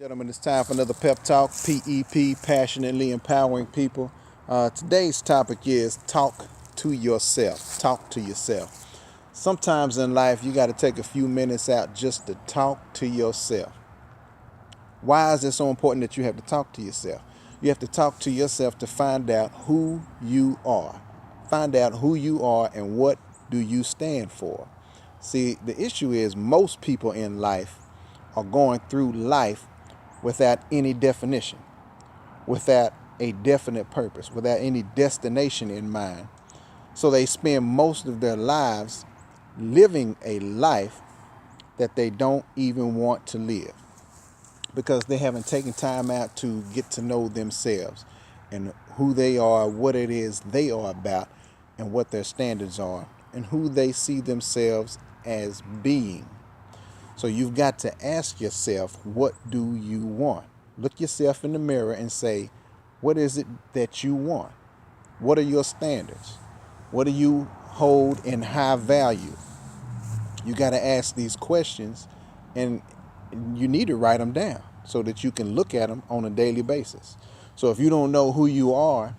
Gentlemen, it's time for another pep talk. PEP, passionately empowering people. Today's topic is talk to yourself. Talk to yourself. Sometimes in life, you got to take a few minutes out just to talk to yourself. Why is it so important that you have to talk to yourself? You have to talk to yourself to find out who you are. Find out who you are and what do you stand for. See, the issue is most people in life are going through life without any definition, without a definite purpose, without any destination in mind. So they spend most of their lives living a life that they don't even want to live because they haven't taken time out to get to know themselves and who they are, what it is they are about, and what their standards are, and who they see themselves as being. So you've got to ask yourself, what do you want? Look yourself in the mirror and say, what is it that you want? What are your standards? What do you hold in high value? You got to ask these questions, and you need to write them down so that you can look at them on a daily basis. So if you don't know who you are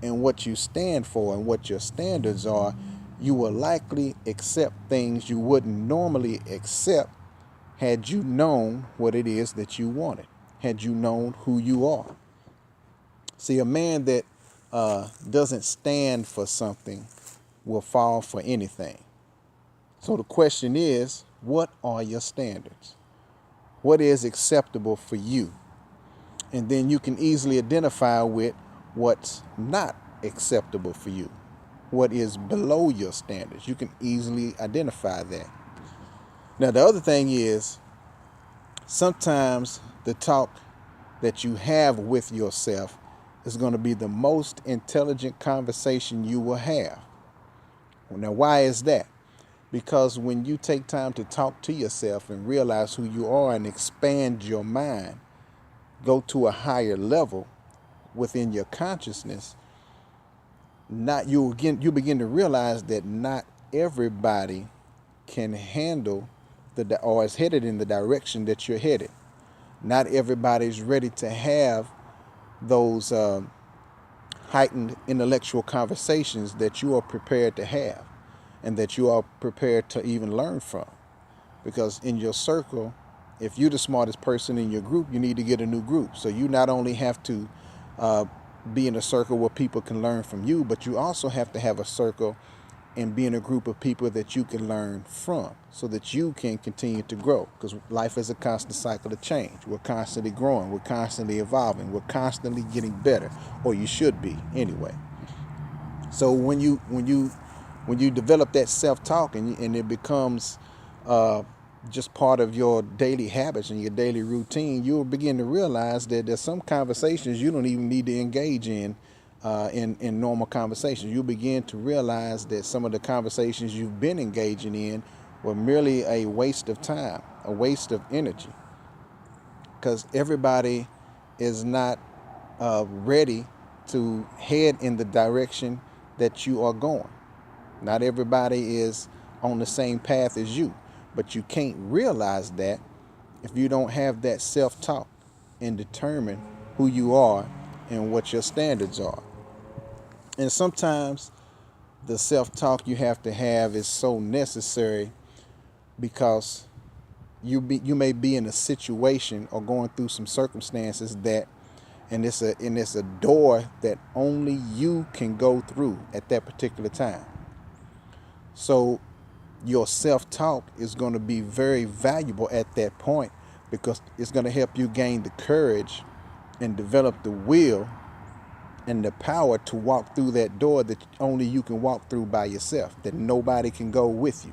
and what you stand for and what your standards are, you will likely accept things you wouldn't normally accept had you known what it is that you wanted, had you known who you are. See, a man that doesn't stand for something will fall for anything. So the question is, what are your standards? What is acceptable for you? And then you can easily identify with what's not acceptable for you, what is below your standards. You can easily identify that. Now, the other thing is, sometimes the talk that you have with yourself is going to be the most intelligent conversation you will have. Now, why is that? Because when you take time to talk to yourself and realize who you are and expand your mind, go to a higher level within your consciousness, you begin to realize that not everybody can handle or is headed in the direction that you're headed. Not everybody's ready to have those heightened intellectual conversations that you are prepared to have and that you are prepared to even learn from. Because in your circle, if you're the smartest person in your group, you need to get a new group. So you not only have to be in a circle where people can learn from you, but you also have to have a circle and be in a group of people that you can learn from so that you can continue to grow, because life is a constant cycle of change. We're constantly growing, we're constantly evolving, we're constantly getting better, or you should be anyway. So when you develop that self-talk and it becomes just part of your daily habits and your daily routine, you'll begin to realize that there's some conversations you don't even need to engage in normal conversations. You'll begin to realize that some of the conversations you've been engaging in were merely a waste of time, a waste of energy, because everybody is not ready to head in the direction that you are going. Not everybody is on the same path as you, but you can't realize that if you don't have that self-talk and determine who you are and what your standards are. And sometimes the self-talk you have to have is so necessary because you may be in a situation or going through some circumstances and it's a door that only you can go through at that particular time. So your self-talk is going to be very valuable at that point because it's going to help you gain the courage and develop the will and the power to walk through that door that only you can walk through by yourself, that nobody can go with you.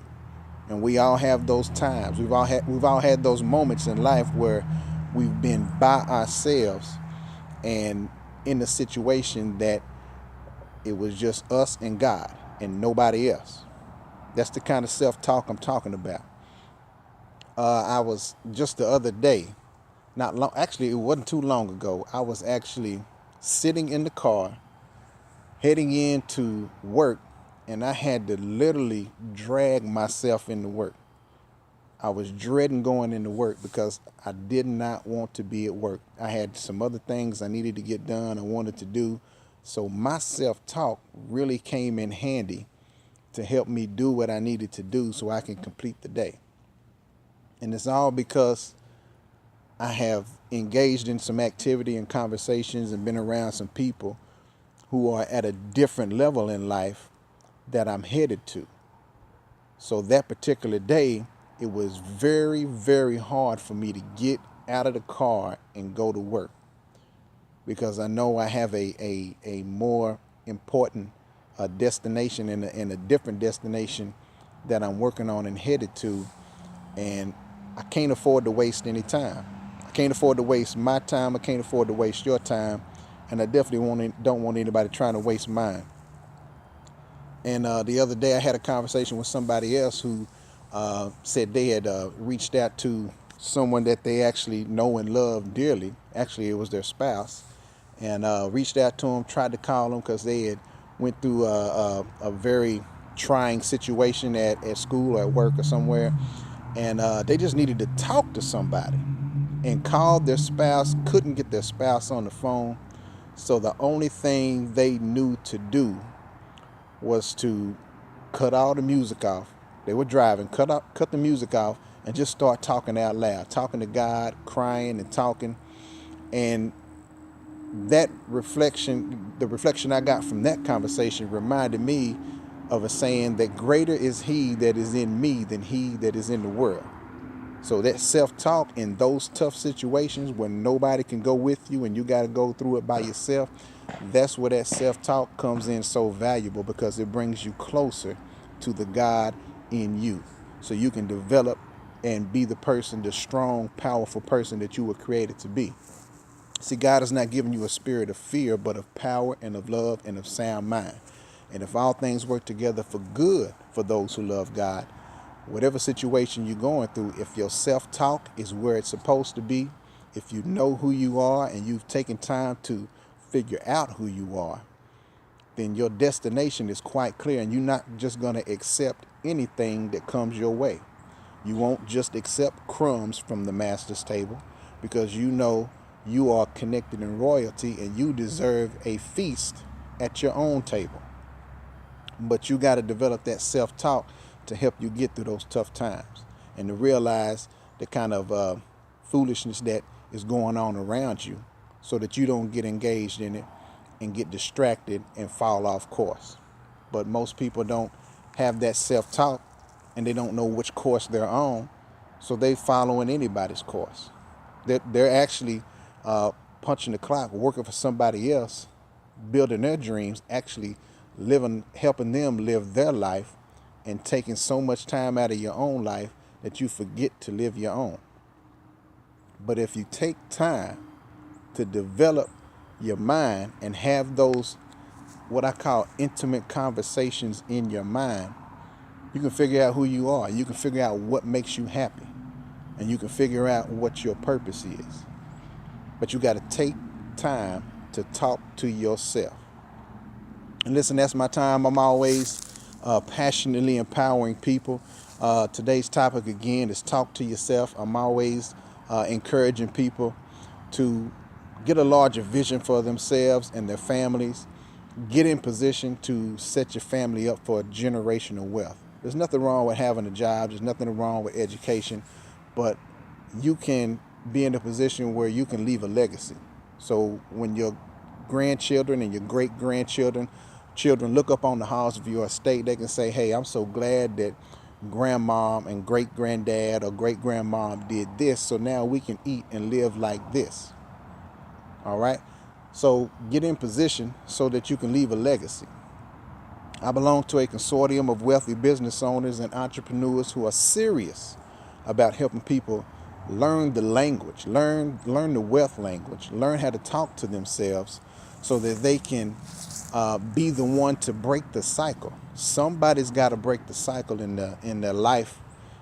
And we all have those times. We've all had those moments in life where we've been by ourselves and in a situation that it was just us and God and nobody else. That's the kind of self-talk I'm talking about. I was just the other day, not long, actually it wasn't too long ago, I was actually sitting in the car heading into work, and I had to literally drag myself into work. I was dreading going into work because I did not want to be at work. I had some other things I needed to get done, I wanted to do. So my self-talk really came in handy to help me do what I needed to do so I can complete the day. And it's all because I have engaged in some activity and conversations and been around some people who are at a different level in life that I'm headed to. So that particular day, it was very, very hard for me to get out of the car and go to work because I know I have a more important destination and a different destination that I'm working on and headed to. And I can't afford to waste any time. I can't afford to waste my time. I can't afford to waste your time. And I definitely don't want anybody trying to waste mine. And the other day I had a conversation with somebody else who said they had reached out to someone that they actually know and love dearly. Actually, it was their spouse. And reached out to him, tried to call him because they had went through a very trying situation at school or at work or somewhere. And they just needed to talk to somebody and called their spouse, couldn't get their spouse on the phone. So the only thing they knew to do was to cut all the music off. They were driving, cut the music off, and just start talking out loud, talking to God, crying and talking. And that reflection, the reflection I got from that conversation reminded me of a saying that greater is he that is in me than he that is in the world. So that self-talk in those tough situations when nobody can go with you and you got to go through it by yourself, that's where that self-talk comes in so valuable because it brings you closer to the God in you. So you can develop and be the person, the strong, powerful person that you were created to be. See, God has not given you a spirit of fear, but of power and of love and of sound mind. And if all things work together for good for those who love God, whatever situation you're going through, if your self-talk is where it's supposed to be, if you know who you are and you've taken time to figure out who you are, then your destination is quite clear and you're not just going to accept anything that comes your way. You won't just accept crumbs from the master's table because you know you are connected in royalty and you deserve a feast at your own table. But you got to develop that self-talk to help you get through those tough times and to realize the kind of foolishness that is going on around you so that you don't get engaged in it and get distracted and fall off course. But most people don't have that self-talk and they don't know which course they're on, so they following anybody's course. They're actually punching the clock, working for somebody else, building their dreams, actually living, helping them live their life and taking so much time out of your own life that you forget to live your own. But if you take time to develop your mind and have those, what I call intimate conversations in your mind, you can figure out who you are. You can figure out what makes you happy. And you can figure out what your purpose is. But you got to take time to talk to yourself. And listen, that's my time. I'm always passionately empowering people. Today's topic again is talk to yourself. I'm always encouraging people to get a larger vision for themselves and their families. Get in position to set your family up for generational wealth. There's nothing wrong with having a job. There's nothing wrong with education. But you can be in a position where you can leave a legacy. So when your grandchildren and your great-grandchildren look up on the halls of your estate, they can say, hey, I'm so glad that grandmom and great-granddad or great-grandmom did this, so now we can eat and live like this. All right? So get in position so that you can leave a legacy. I belong to a consortium of wealthy business owners and entrepreneurs who are serious about helping people learn the language, learn the wealth language, learn how to talk to themselves so that they can be the one to break the cycle. Somebody's got to break the cycle in their life,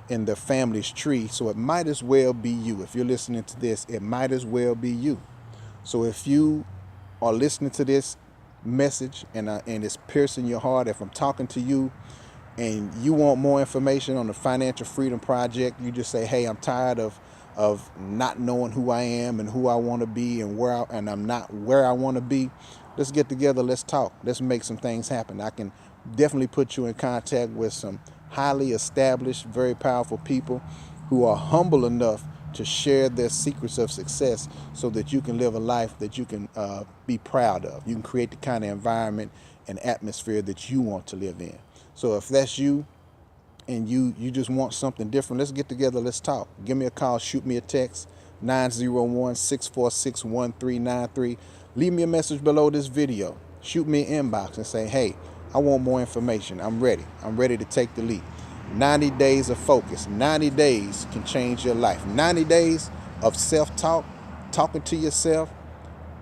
in their family's tree. So it might as well be you. If you're listening to this, it might as well be you. So if you are listening to this message and it's piercing your heart, if I'm talking to you and you want more information on the Financial Freedom Project, you just say, hey, I'm tired of not knowing who I am and who I want to be and and I'm not where I want to be. Let's get together. Let's talk. Let's make some things happen. I can definitely put you in contact with some highly established, very powerful people who are humble enough to share their secrets of success so that you can live a life that you can be proud of. You can create the kind of environment and atmosphere that you want to live in. So if that's you, and you just want something different, let's get together, let's talk. Give me a call, shoot me a text, 901-646-1393. Leave me a message below this video. Shoot me an inbox and say, hey, I want more information. I'm ready to take the leap. 90 days of focus. 90 days can change your life. 90 days of self-talk, talking to yourself,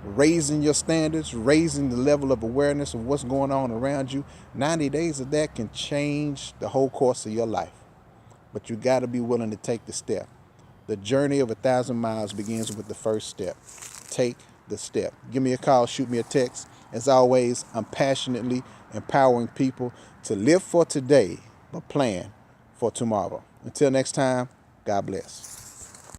raising your standards, raising the level of awareness of what's going on around you. 90 days of that can change the whole course of your life. But you got to be willing to take the step. The journey of 1,000 miles begins with the first step. Take the step. Give me a call, shoot me a text. As always, I'm passionately empowering people to live for today, but plan for tomorrow. Until next time, God bless.